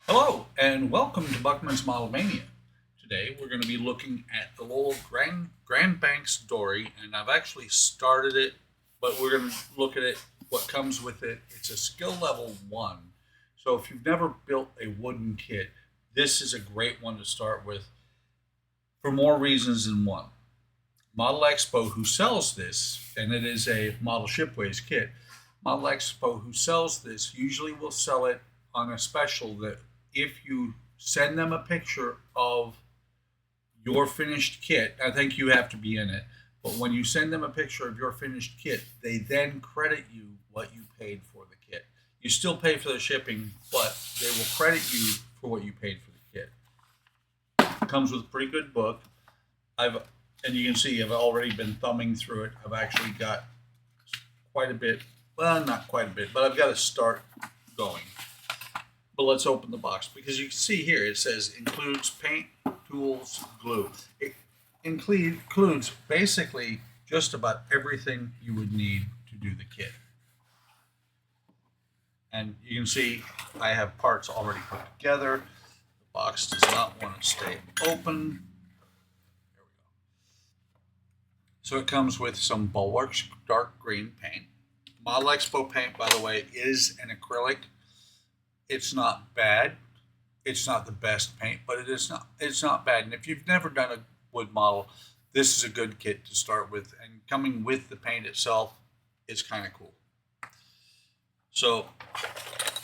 Hello and welcome to Buckman's Model Mania. Today we're going to be looking at the Lowell Grand Banks Dory, and I've actually started it, but we're going to look at it, what comes with it. It's a skill level 1. So if you've never built a wooden kit, this is a great one to start with for more reasons than one. Model Expo, who sells this, and it is a Model Shipways kit, Model Expo, who sells this, usually will sell it on a special that if you send them a picture of your finished kit, I think you have to be in it, but when you send them a picture of your finished kit, they then credit you what you paid for the kit. You still pay for the shipping, but they will credit you for what you paid for the kit. It comes with a pretty good book. I've and you can see I've already been thumbing through it. I've actually got quite a bit. Well, not quite a bit, but I've got to start going. But let's open the box because you can see here it says includes paint, tools, glue. It includes basically just about everything you would need to do the kit. And you can see I have parts already put together. The box does not want to stay open. So it comes with some Bulwark's dark green paint. Model Expo paint, by the way, is an acrylic. It's not bad. It's not the best paint, but it's not bad. And if you've never done a wood model, this is a good kit to start with. And coming with the paint itself is kind of cool. So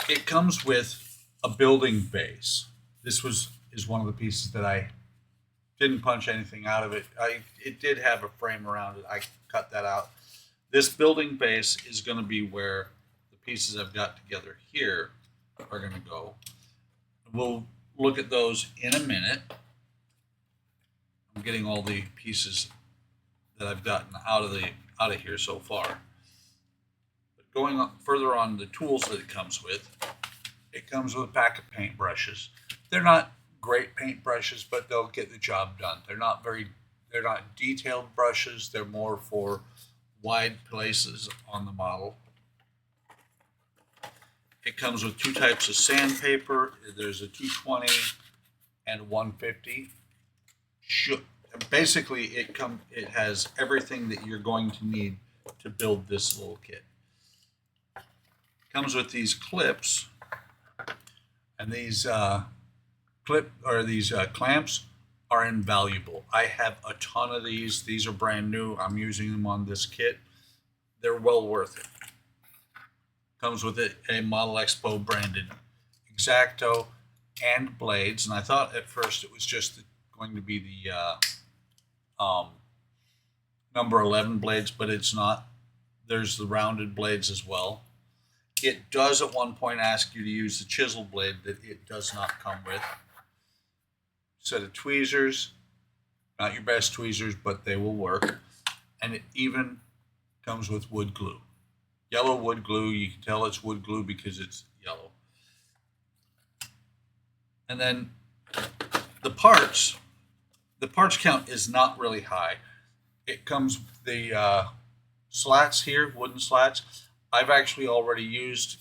it comes with a building base. This is one of the pieces that I didn't punch anything out of it. It did have a frame around it. I cut that out. This building base is going to be where the pieces I've got together here are going to go. We'll look at those in a minute. I'm getting all the pieces that I've gotten out of here so far. But going on, further on the tools that it comes with a pack of paint brushes. They're not great paint brushes, but they'll get the job done. They're not detailed brushes. They're more for wide places on the model. It comes with two types of sandpaper. There's a 220 and 150. Basically, it has everything that you're going to need to build this little kit. It comes with these clips, and these clamps are invaluable. I have a ton of these. These are brand new. I'm using them on this kit. They're well worth it. Comes with it a Model Expo branded X-Acto and blades, and I thought at first it was just going to be the number 11 blades, but it's not. There's the rounded blades as well. It does at one point ask you to use the chisel blade that it does not come with. Set of tweezers, not your best tweezers, but they will work. And it even comes with wood glue. Yellow wood glue, you can tell it's wood glue because it's yellow. And then the parts count is not really high. It comes with the slats here, wooden slats. I've actually already used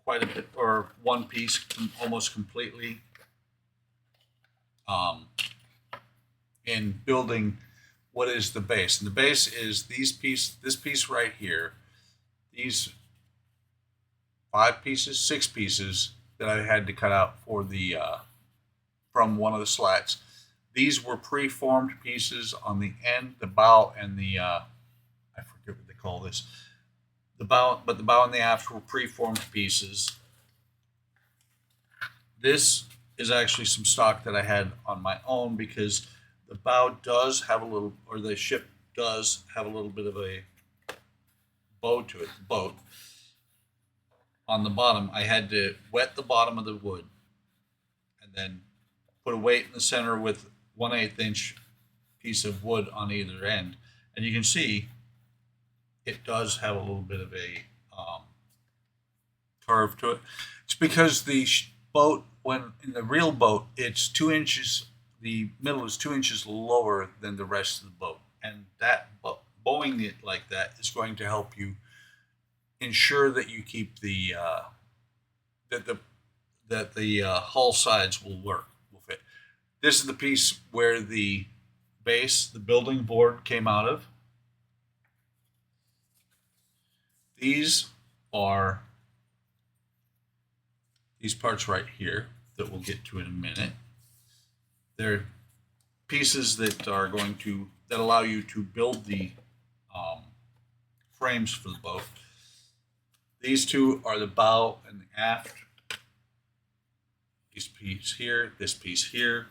quite a bit, or one piece almost completely in building what is the base. And the base is this piece right here, these 6 pieces that I had to cut out for the from one of the slats. These were pre-formed pieces on the end, the bow, and the I forget what they call this. The bow and the aft were pre-formed pieces. This is actually some stock that I had on my own because the bow does have a little, or the ship does have a little bit of a bow to it. The boat on the bottom, I had to wet the bottom of the wood and then put a weight in the center with 1/8 inch piece of wood on either end, and you can see it does have a little bit of a curve to it. It's because the boat, when in the real boat, it's 2 inches. The middle is 2 inches lower than the rest of the boat, and that bowing it like that is going to help you ensure that you keep the that the hull sides will fit. This is the piece where the base, the building board came out of. These are these parts right here that we'll get to in a minute. They're pieces that are that allow you to build the frames for the boat. These two are the bow and the aft. This piece here, this piece here.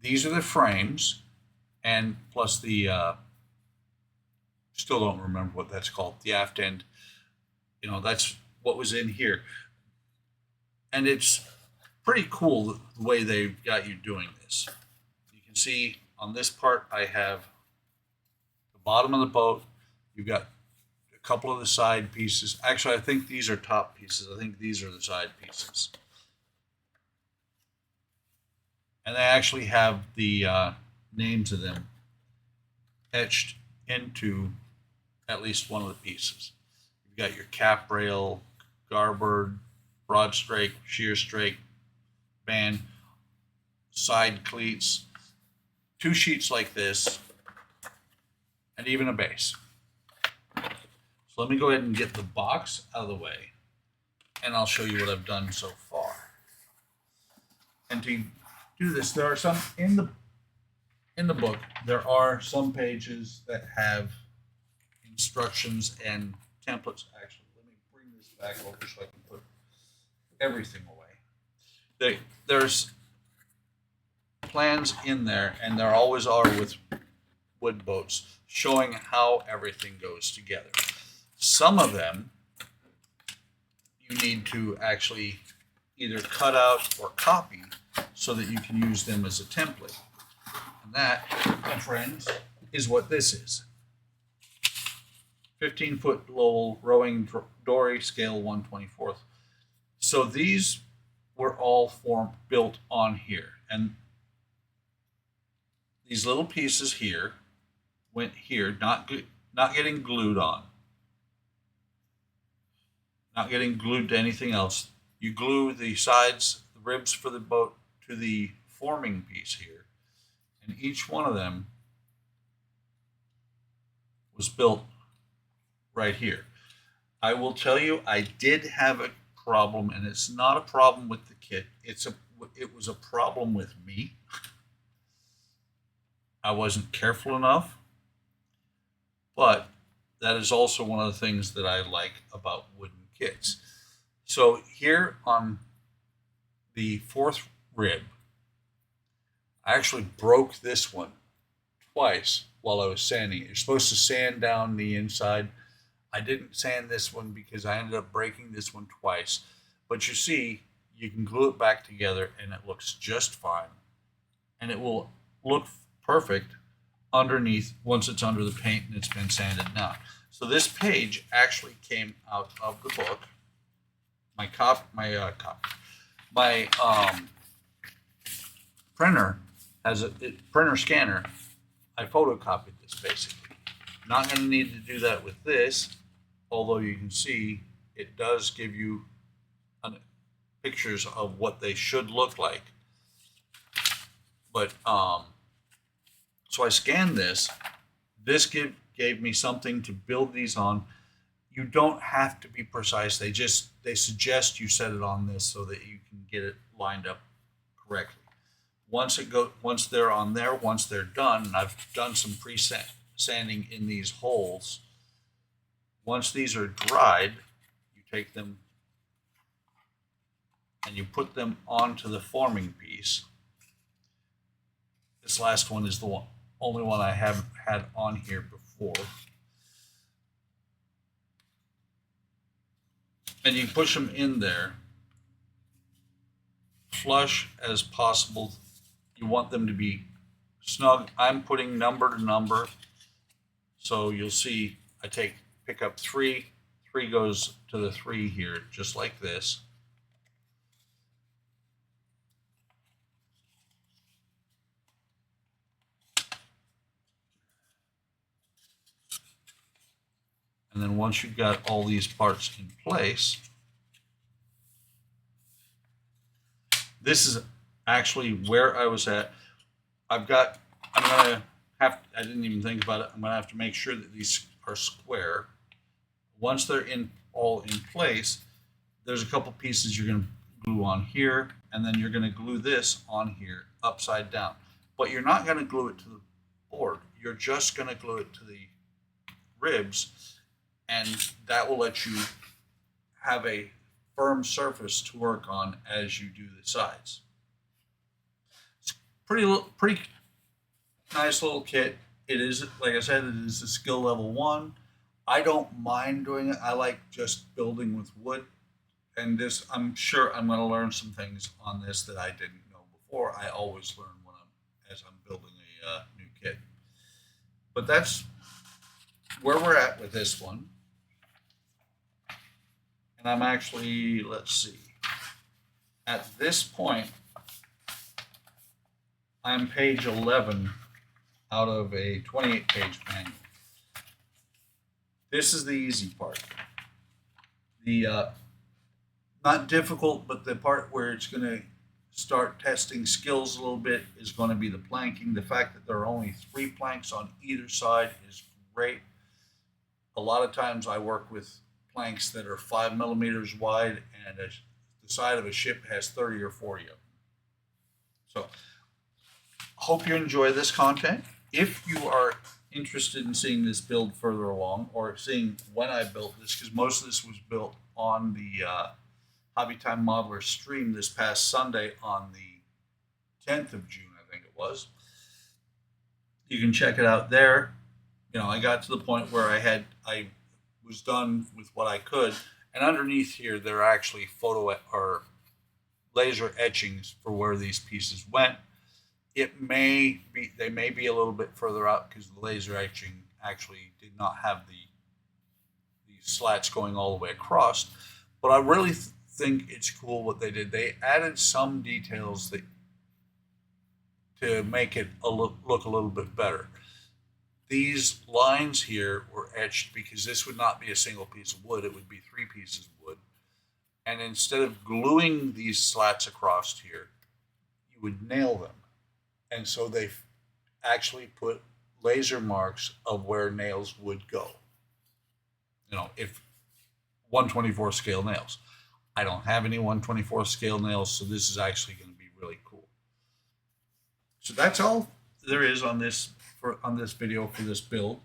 These are the frames, and plus the still don't remember what that's called. The aft end. You know, that's what was in here, and it's pretty cool the way they've got you doing this. You can see on this part, I have the bottom of the boat. You've got a couple of the side pieces. Actually, I think these are top pieces. I think these are the side pieces. And they actually have the names of them etched into at least one of the pieces. You've got your cap rail, garboard, broad strake, sheer strake, band, side cleats, two sheets like this, and even a base. So let me go ahead and get the box out of the way, and I'll show you what I've done so far. And to do this, there are some in the book. There are some pages that have instructions and templates. Actually, let me bring this back over so I can put everything away. There's plans in there, and there always are with wood boats, showing how everything goes together. Some of them you need to actually either cut out or copy so that you can use them as a template. And that, my friends, is what this is. 15-foot Lowell rowing Dory, scale 1/24. So these were all built on here. And these little pieces here went here, not getting glued on. Not getting glued to anything else. You glue the sides, the ribs for the boat to the forming piece here. And each one of them was built right here. I will tell you, I did have a problem, and it's not a problem with the kit. It was a problem with me. I wasn't careful enough, but that is also one of the things that I like about wooden kits. So here on the fourth rib, I actually broke this one twice while I was sanding it. You're supposed to sand down the inside. I didn't sand this one because I ended up breaking this one twice. But you see, you can glue it back together and it looks just fine. And it will look perfect underneath once it's under the paint and it's been sanded down. So this page actually came out of the book. My printer has a printer scanner. I photocopied this basically. Not going to need to do that with this, although you can see it does give you pictures of what they should look like. But so I scanned this. This gave me something to build these on. You don't have to be precise. They suggest you set it on this so that you can get it lined up correctly. Once they're on there, once they're done, and I've done some pre-sanding in these holes. Once these are dried, you take them and you put them onto the forming piece. This last one is the only one I haven't had on here before. And you push them in there flush as possible. You want them to be snug. I'm putting number to number. So you'll see I pick up 3. 3 goes to the 3 here, just like this. And then once you've got all these parts in place, This is actually where I was at. I'm gonna I didn't even think about it. I'm gonna have to make sure that these are square. Once they're all in place, there's a couple pieces you're gonna glue on here, and then you're gonna glue this on here upside down. But you're not gonna glue it to the board. You're just gonna glue it to the ribs, and that will let you have a firm surface to work on as you do the sides. It's pretty nice little kit. It is, like I said, it is a skill level 1. I don't mind doing it. I like just building with wood. And this, I'm sure I'm going to learn some things on this that I didn't know before. I always learn as I'm building a new kit. But that's where we're at with this one. And I'm actually, let's see, at this point, I'm page 11 out of a 28-page manual. This is the easy part. The not difficult, but the part where it's going to start testing skills a little bit is going to be the planking. The fact that there are only 3 planks on either side is great. A lot of times I work with planks that are 5 millimeters wide, and the side of a ship has 30 or 40 of them. So, hope you enjoy this content. If you are interested in seeing this build further along, or seeing when I built this, because most of this was built on the Hobby Time Modeler stream this past Sunday on the 10th of June, I think it was. You can check it out there. You know, I got to the point where I was done with what I could, and underneath here there are actually photo or laser etchings for where these pieces went. They may be a little bit further out because the laser etching actually did not have the slats going all the way across. But I really think it's cool what they did. They added some details to make it look a little bit better. These lines here were etched because this would not be a single piece of wood. It would be 3 pieces of wood. And instead of gluing these slats across here, you would nail them. And so they actually put laser marks of where nails would go. You know, if 1/24 scale nails. I don't have any 1/24 scale nails, so this is actually going to be really cool. So that's all there is on this video for this build.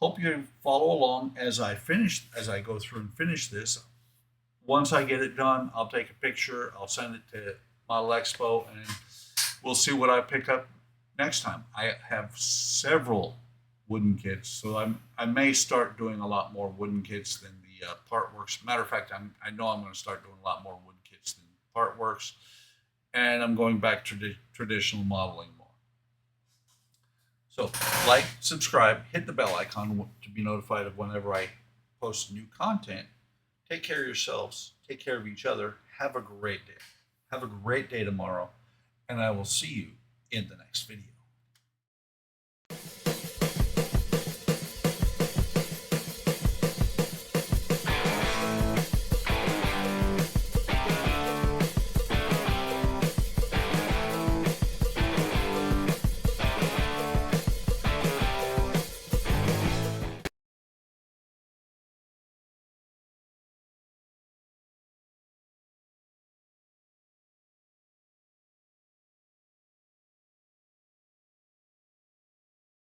Hope you follow along as I go through and finish this. Once I get it done, I'll take a picture, I'll send it to Model Expo, and we'll see what I pick up next time. I have several wooden kits, so I may start doing a lot more wooden kits than the part works. Matter of fact, I know I'm going to start doing a lot more wooden kits than part works, and I'm going back to traditional modeling more. So like, subscribe, hit the bell icon to be notified of whenever I post new content. Take care of yourselves. Take care of each other. Have a great day. Have a great day tomorrow, and I will see you in the next video.